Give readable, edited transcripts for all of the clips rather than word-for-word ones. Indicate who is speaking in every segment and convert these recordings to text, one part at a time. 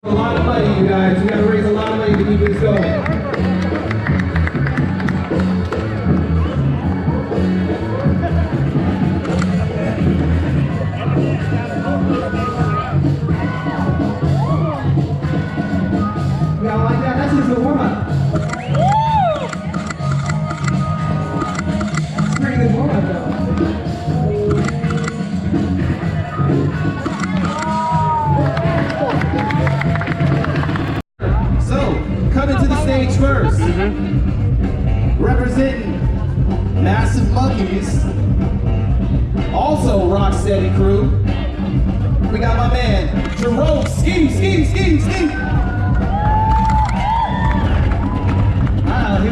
Speaker 1: A lot of money, you guys. We gotta raise a lot of money to keep this going. Y'all like that? That's just a warm-up. It's a pretty good warm-up, though. Coming to the stage first, representing Massive Monkeys, also Rocksteady crew, we got my man, Jerome Ski. Here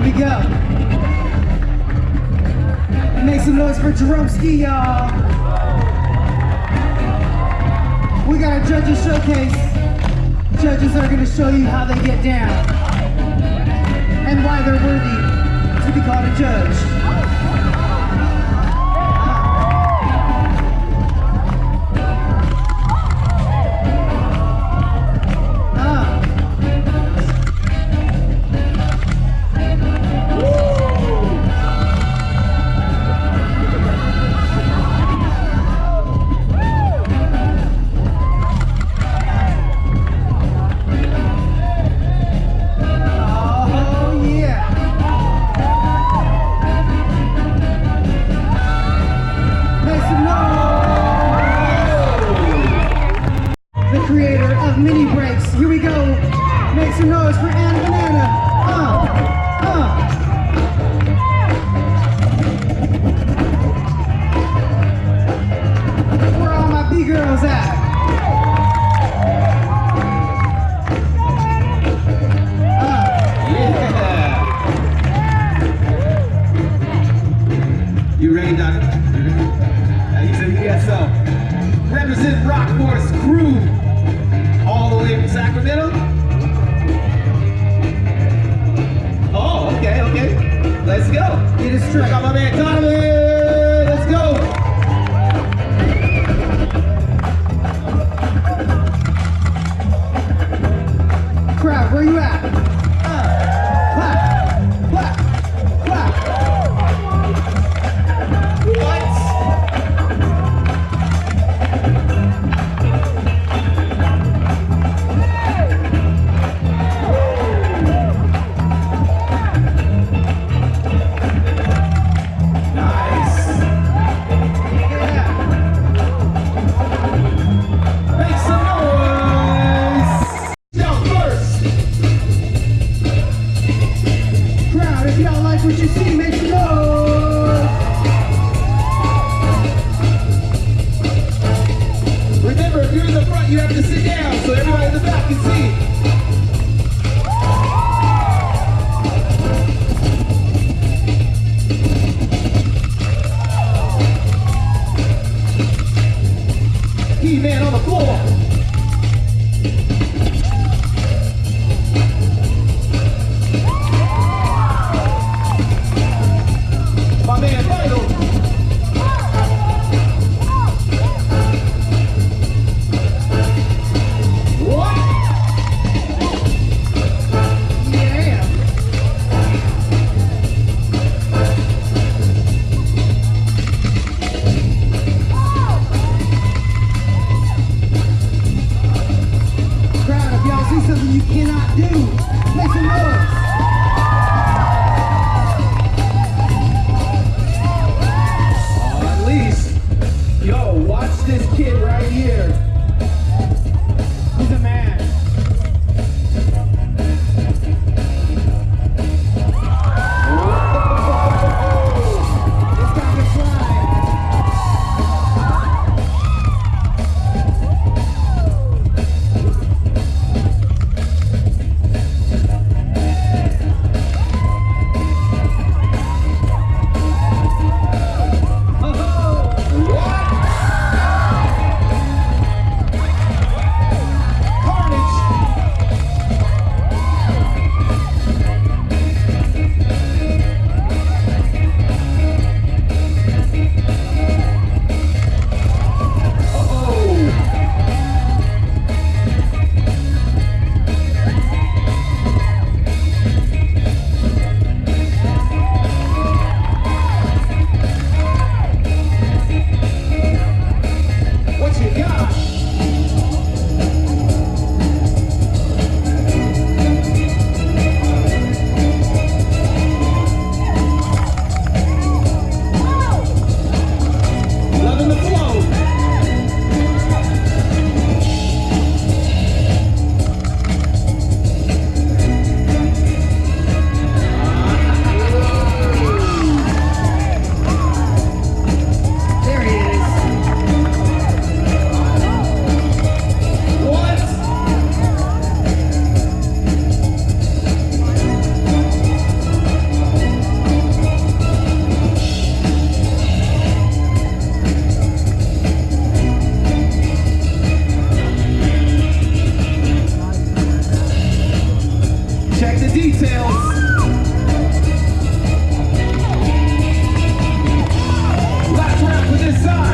Speaker 1: we go. Make some noise for Jerome Ski, y'all. We got a judges showcase. Judges are going to show you how they get down and why they're worthy to be called a judge. Mini breaks. Here we go. Make some noise for Anna Banana. Where are all my B-girls at? Yeah. You ready, Doc? He said yes, so. Represent Rock Force crew. All the way from Sacramento? Oh, okay. Let's go. Get it straight. Got my man Donovan. Let's go. Crowd, where you at? Clap. What you see, make some noise. Remember, if you're in the front, you have to sit down so everybody in the back can see. Key man on the floor. My man, Vital. What? Yeah. Crowd, if y'all see something you cannot do, make some noise. Yo, watch this kid right here. He's a man. This guy can fly.
Speaker 2: details. Last round for this side.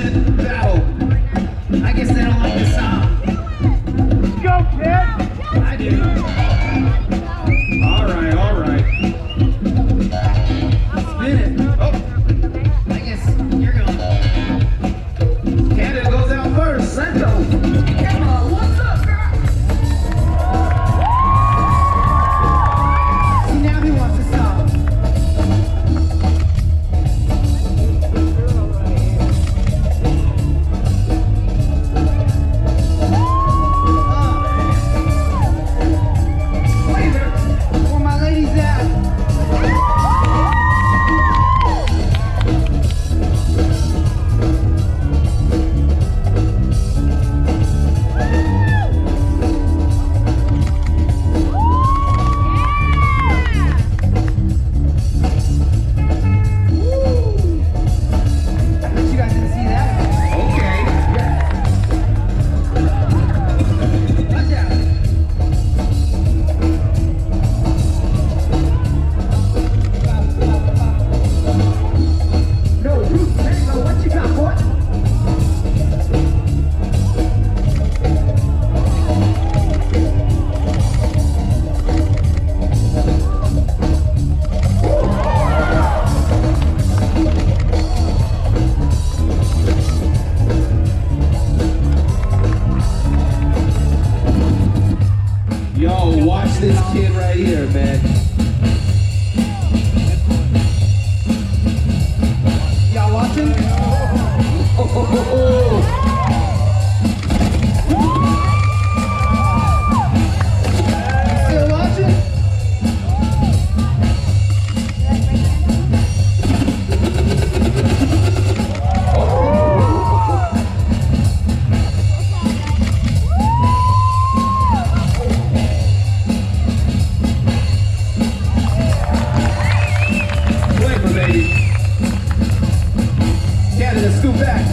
Speaker 2: passion battle.
Speaker 1: I guess they don't like the song.
Speaker 3: Go, kid!
Speaker 1: I do.
Speaker 2: All right, all right.
Speaker 1: Spin it.
Speaker 2: Oh,
Speaker 1: I guess you're going.
Speaker 2: Canada goes out first.
Speaker 1: Let's go.
Speaker 2: Emma, what's up, girl?
Speaker 1: See, now he wants a song. Where my ladies at? I bet you guys didn't see that.
Speaker 2: Okay.
Speaker 1: Watch out.
Speaker 2: No, Bruce, Tango, what you got, boy? Yo, watch this kid right here, man.
Speaker 1: Y'all watching? Still watching?
Speaker 2: Flavor, baby. Canada, scoot back.